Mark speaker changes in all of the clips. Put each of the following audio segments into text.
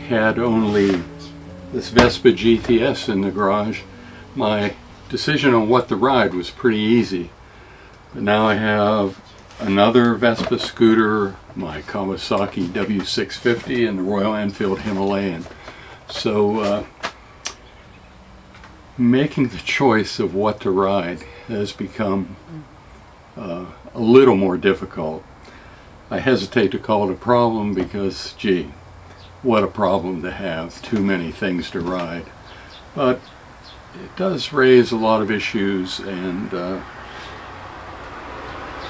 Speaker 1: had only this Vespa GTS in the garage, my decision on what to ride was pretty easy. But now I have another Vespa scooter, my Kawasaki W650 and the Royal Enfield Himalayan. So making the choice of what to ride has become a little more difficult. I hesitate to call it a problem because, gee, what a problem to have too many things to ride. But it does raise a lot of issues, and I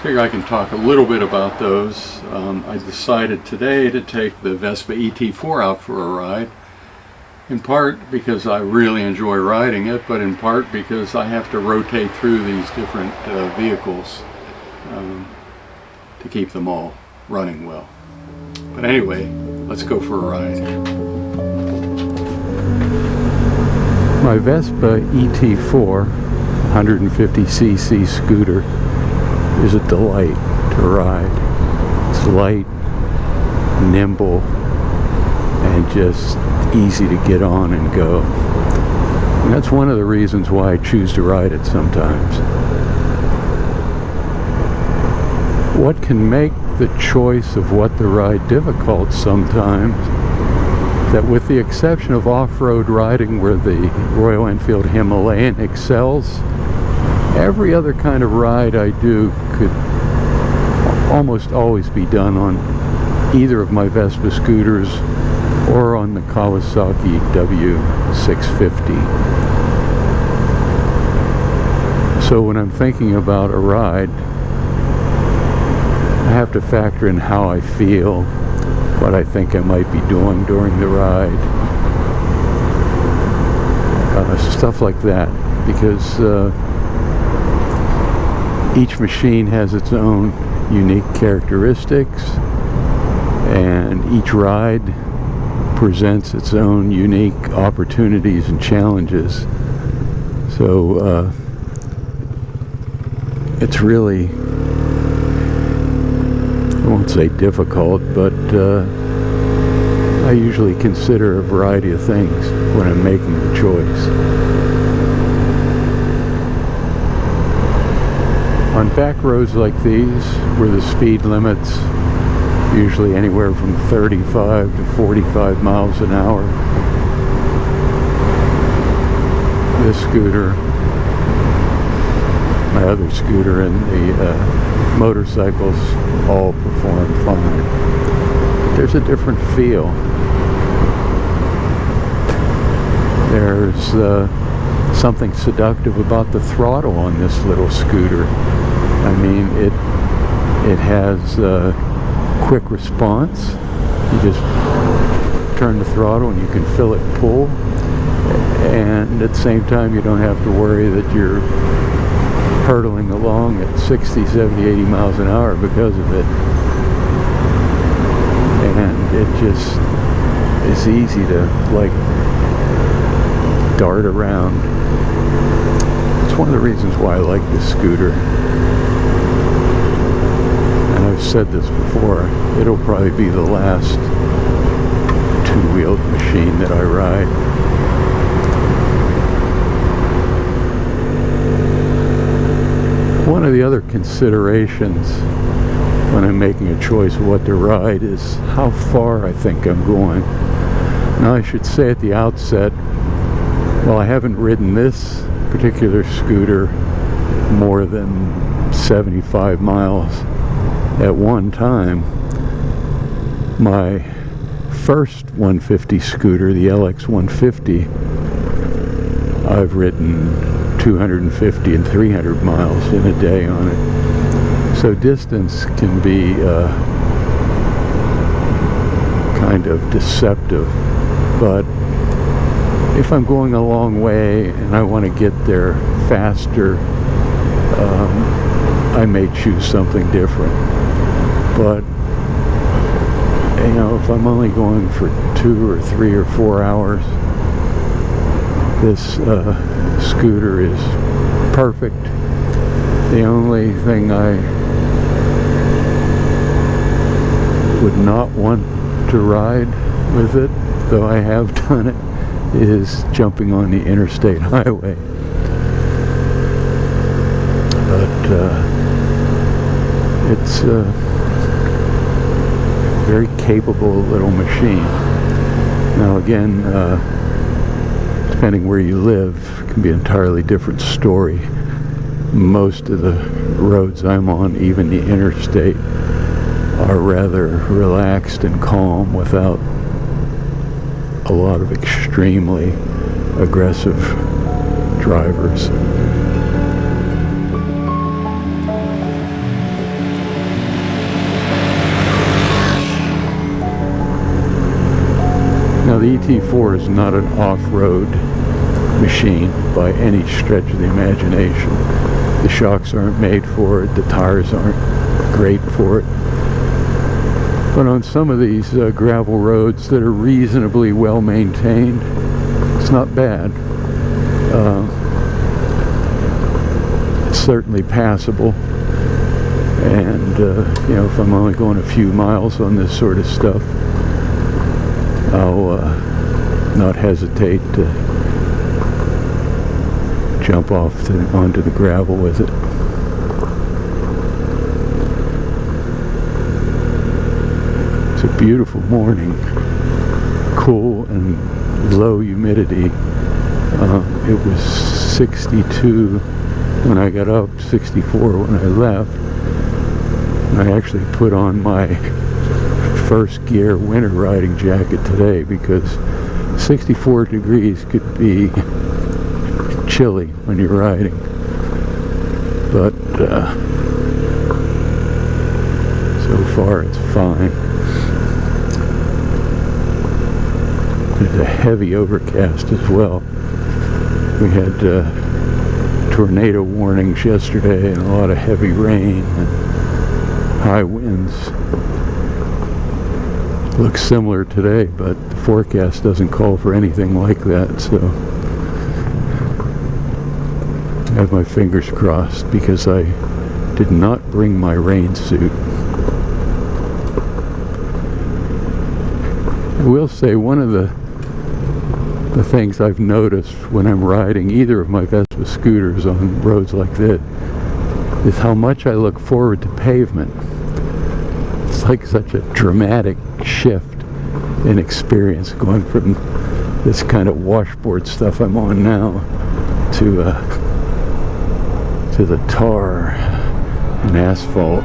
Speaker 1: figure I can talk a little bit about those. I decided today to take the Vespa ET4 out for a ride, in part because I really enjoy riding it, but in part because I have to rotate through these different vehicles to keep them all running well. But anyway, let's go for a ride. My Vespa ET4 150cc scooter is a delight to ride. It's light, nimble, and just easy to get on and go. And that's one of the reasons why I choose to ride it sometimes. What can make the choice of what to ride difficult sometimes, that with the exception of off-road riding where the Royal Enfield Himalayan excels, every other kind of ride I do could almost always be done on either of my Vespa scooters or on the Kawasaki W650. So when I'm thinking about a ride, I have to factor in how I feel, what I think I might be doing during the ride, stuff like that, because each machine has its own unique characteristics, and each ride presents its own unique opportunities and challenges. So it's really, I won't say difficult, but I usually consider a variety of things when I'm making the choice. On back roads like these, where the speed limit's usually anywhere from 35 to 45 miles an hour, this scooter, my other scooter, and the motorcycles all perform fine. But there's a different feel. There's something seductive about the throttle on this little scooter. I mean, it has quick response. You just turn the throttle and you can feel it pull, and at the same time you don't have to worry that you're hurtling along at 60, 70, 80 miles an hour because of it. And it just is easy to, like, dart around. It's one of the reasons why I like this scooter. And I've said this before, it'll probably be the last two-wheeled machine that I ride. One of the other considerations when I'm making a choice of what to ride is how far I think I'm going. Now, I should say at the outset, while I haven't ridden this particular scooter more than 75 miles at one time, my first 150 scooter, the LX 150, I've ridden 250 and 300 miles in a day on it. So distance can be kind of deceptive, but if I'm going a long way and I want to get there faster, I may choose something different. But you know, if I'm only going for 2 or 3 or 4 hours, this scooter is perfect. The only thing I would not want to ride with it though I have done it, is jumping on the interstate highway. But it's a very capable little machine. Now again, depending where you live, it can be an entirely different story. Most of the roads I'm on, even the interstate, are rather relaxed and calm without a lot of extremely aggressive drivers. Now the ET4 is not an off-road machine by any stretch of the imagination. The shocks aren't made for it, the tires aren't great for it. But on some of these gravel roads that are reasonably well maintained, it's not bad. It's certainly passable. And you know, if I'm only going a few miles on this sort of stuff, I'll not hesitate to jump off onto the gravel with it. It's a beautiful morning, cool and low humidity. It was 62 when I got up, 64 when I left. I actually put on my first gear winter riding jacket today because 64 degrees could be chilly when you're riding. But so far it's fine. There's a heavy overcast as well. We had tornado warnings yesterday and a lot of heavy rain and high winds. Looks similar today, but the forecast doesn't call for anything like that, so I have my fingers crossed because I did not bring my rain suit. I will say one of the things I've noticed when I'm riding either of my Vespa scooters on roads like this is how much I look forward to pavement. It's like such a dramatic shift in experience going from this kind of washboard stuff I'm on now to the tar and asphalt.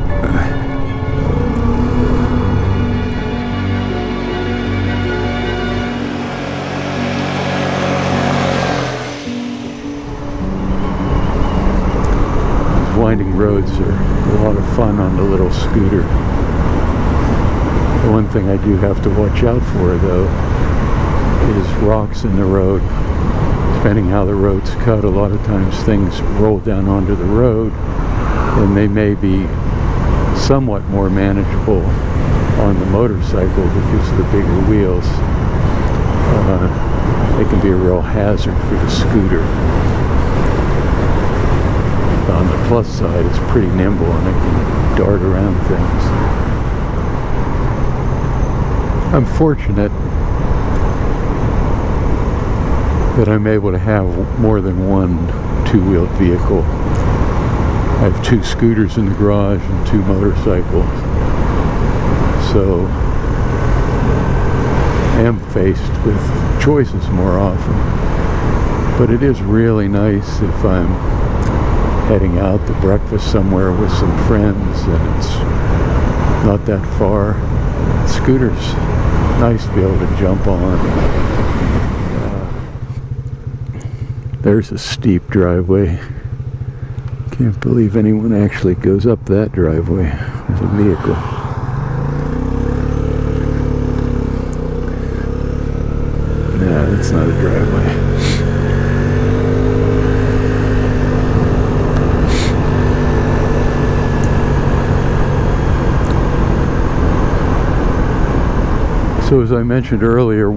Speaker 1: Winding roads are a lot of fun on the little scooter. The one thing I do have to watch out for, though, is rocks in the road. Depending how the road's cut, a lot of times things roll down onto the road, and they may be somewhat more manageable on the motorcycle because of the bigger wheels. They can be a real hazard for the scooter. On the plus side, it's pretty nimble and it can dart around things. I'm fortunate that I'm able to have more than one two-wheeled vehicle. I have 2 scooters in the garage and 2 motorcycles. So I am faced with choices more often. But it is really nice if I'm heading out to breakfast somewhere with some friends and it's not that far. Scooters, nice to be able to jump on. There's a steep driveway. Can't believe anyone actually goes up that driveway with a vehicle. Nah, that's not a driveway. So as I mentioned earlier,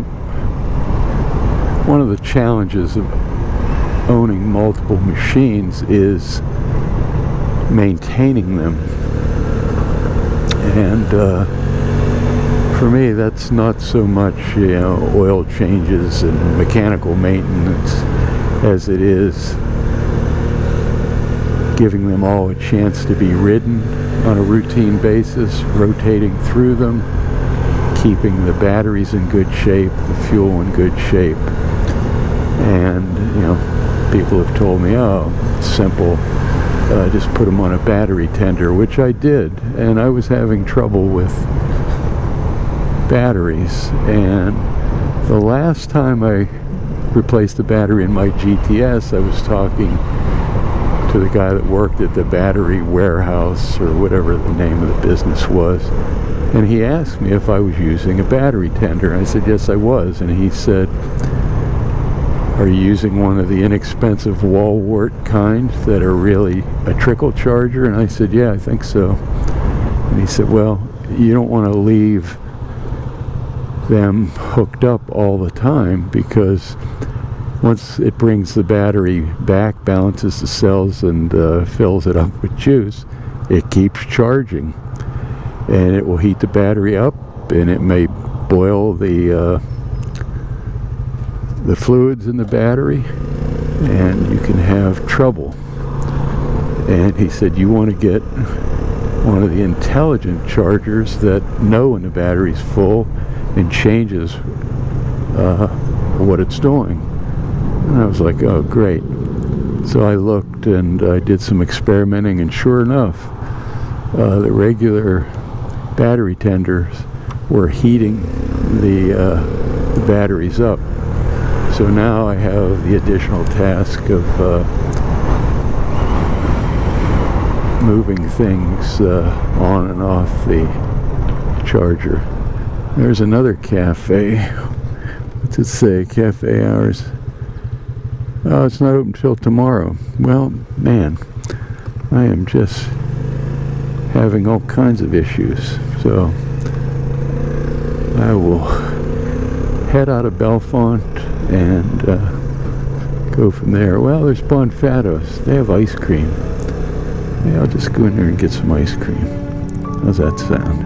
Speaker 1: one of the challenges of owning multiple machines is maintaining them. And For me, that's not so much, oil changes and mechanical maintenance as it is giving them all a chance to be ridden on a routine basis, rotating through them, keeping the batteries in good shape, the fuel in good shape. And, people have told me, oh, it's simple, just put them on a battery tender, which I did, and I was having trouble with batteries. And the last time I replaced the battery in my GTS, I was talking to the guy that worked at the battery warehouse, or whatever the name of the business was, and he asked me if I was using a battery tender. I said yes, I was. And he said, are you using one of the inexpensive wall wart kind that are really a trickle charger? And I said, yeah, I think so. And he said, well, you don't want to leave them hooked up all the time, because once it brings the battery back, balances the cells, and fills it up with juice, it keeps charging, and it will heat the battery up, and it may boil the fluids in the battery, and you can have trouble. And he said, you want to get one of the intelligent chargers that know when the battery's full and changes what it's doing. And I was like, oh, great. So I looked and I did some experimenting, and sure enough, the regular battery tenders were heating the batteries up. So now I have the additional task of moving things on and off the charger. There's another cafe. What's it say? Cafe hours. Oh, it's not open till tomorrow. Well, man, I am just having all kinds of issues. So I will head out of Belfont and go from there. Well, there's Bonfatos. They have ice cream. Yeah, I'll just go in there and get some ice cream. How's that sound?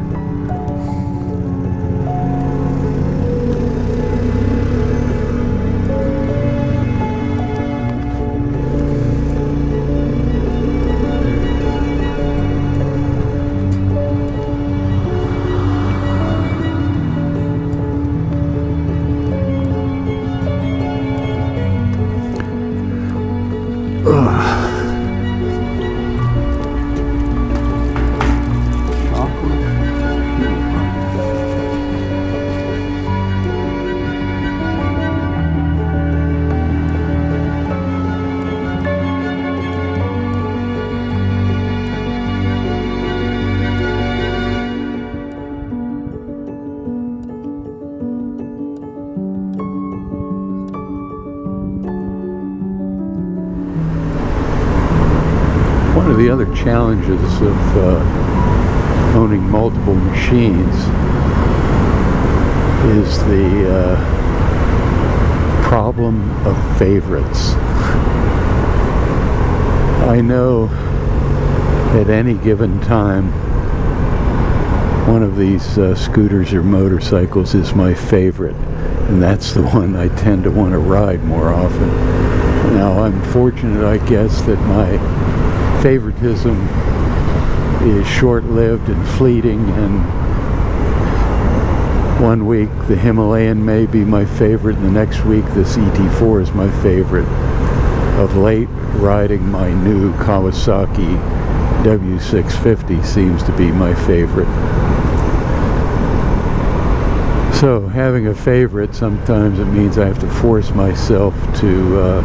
Speaker 1: One of the other challenges of owning multiple machines is the problem of favorites. I know at any given time one of these scooters or motorcycles is my favorite, and that's the one I tend to want to ride more often. Now, I'm fortunate, I guess, that my favoritism is short-lived and fleeting, and one week the Himalayan may be my favorite, and the next week this ET4 is my favorite. Of late, riding my new Kawasaki W650 seems to be my favorite. So having a favorite, sometimes it means I have to force myself to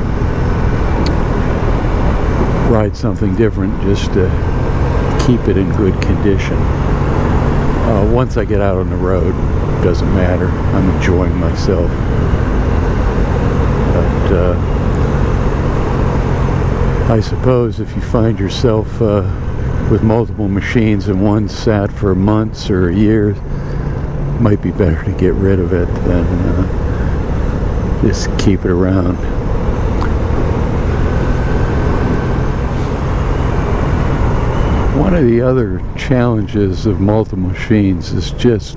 Speaker 1: ride something different just to keep it in good condition. Once I get out on the road, it doesn't matter. I'm enjoying myself. But I suppose if you find yourself with multiple machines and one sat for months or years, it might be better to get rid of it than just keep it around. One of the other challenges of multiple machines is just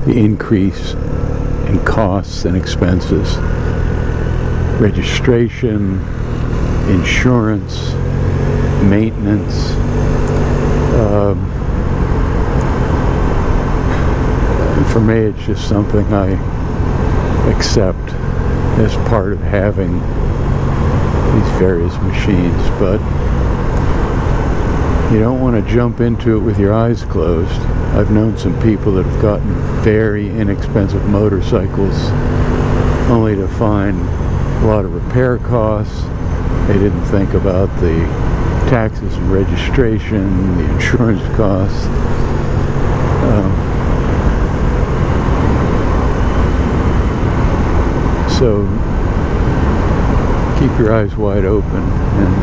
Speaker 1: the increase in costs and expenses. Registration, insurance, maintenance, for me it's just something I accept as part of having these various machines, but you don't want to jump into it with your eyes closed. I've known some people that have gotten very inexpensive motorcycles only to find a lot of repair costs. They didn't think about the taxes and registration, the insurance costs. So keep your eyes wide open and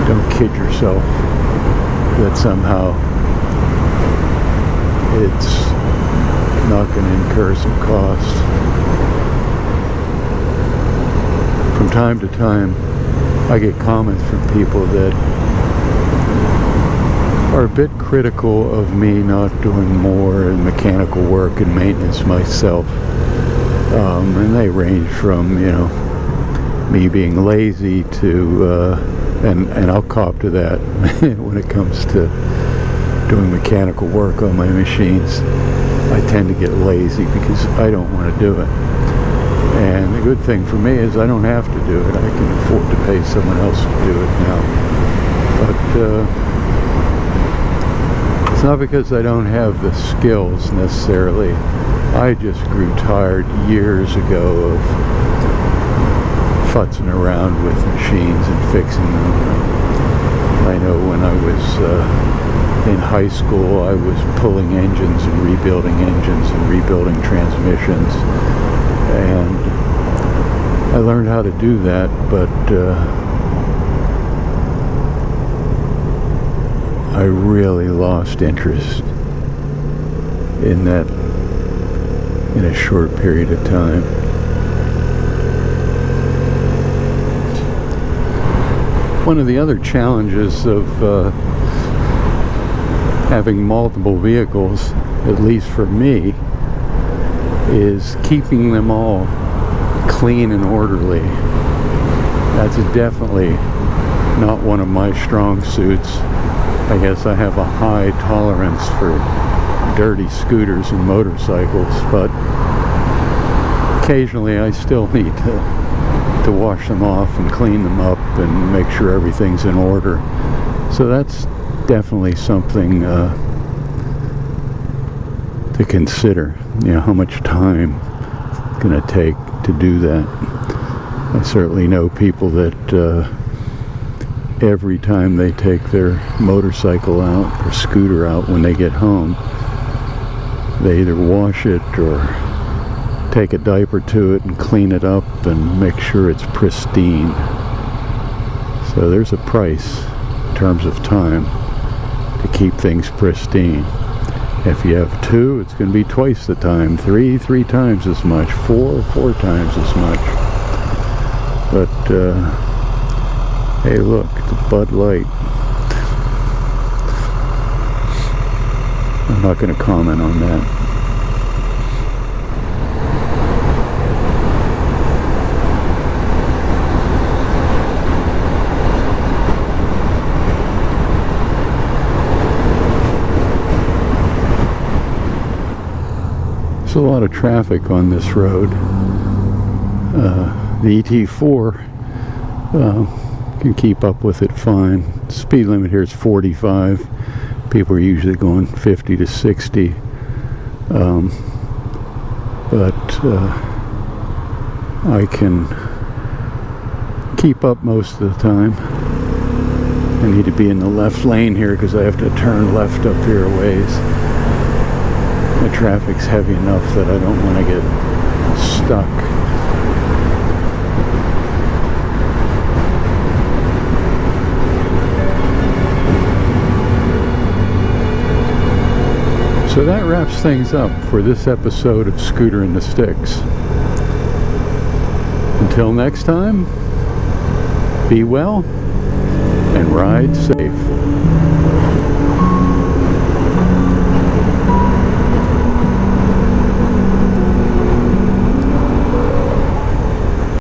Speaker 1: don't kid yourself that somehow it's not going to incur some cost. From time to time, I get comments from people that are a bit critical of me not doing more mechanical work and maintenance myself. And they range from, me being lazy to, and I'll cop to that when it comes to doing mechanical work on my machines. I tend to get lazy because I don't want to do it. And the good thing for me is I don't have to do it. I can afford to pay someone else to do it now. But it's not because I don't have the skills necessarily. I just grew tired years ago of futzing around with machines and fixing them. I know when I was in high school, I was pulling engines and rebuilding transmissions, and I learned how to do that, but I really lost interest in that in a short period of time. One of the other challenges of having multiple vehicles, at least for me, is keeping them all clean and orderly. That's definitely not one of my strong suits. I guess I have a high tolerance for dirty scooters and motorcycles, but occasionally I still need to wash them off and clean them up and make sure everything's in order. So that's definitely something to consider. How much time it's going to take to do that. I certainly know people that every time they take their motorcycle out or scooter out when they get home, they either wash it or take a diaper to it and clean it up and make sure it's pristine. So there's a price in terms of time to keep things pristine. If you have two, it's going to be twice the time. Three times as much. Four times as much. But hey, look, it's a Bud Light. I'm not going to comment on that. There's a lot of traffic on this road. The ET4 can keep up with it fine. Speed limit here is 45. People are usually going 50 to 60. But I can keep up most of the time. I need to be in the left lane here because I have to turn left up here a ways. The traffic's heavy enough that I don't want to get stuck. So that wraps things up for this episode of Scooter and the Sticks. Until next time, be well and ride safe.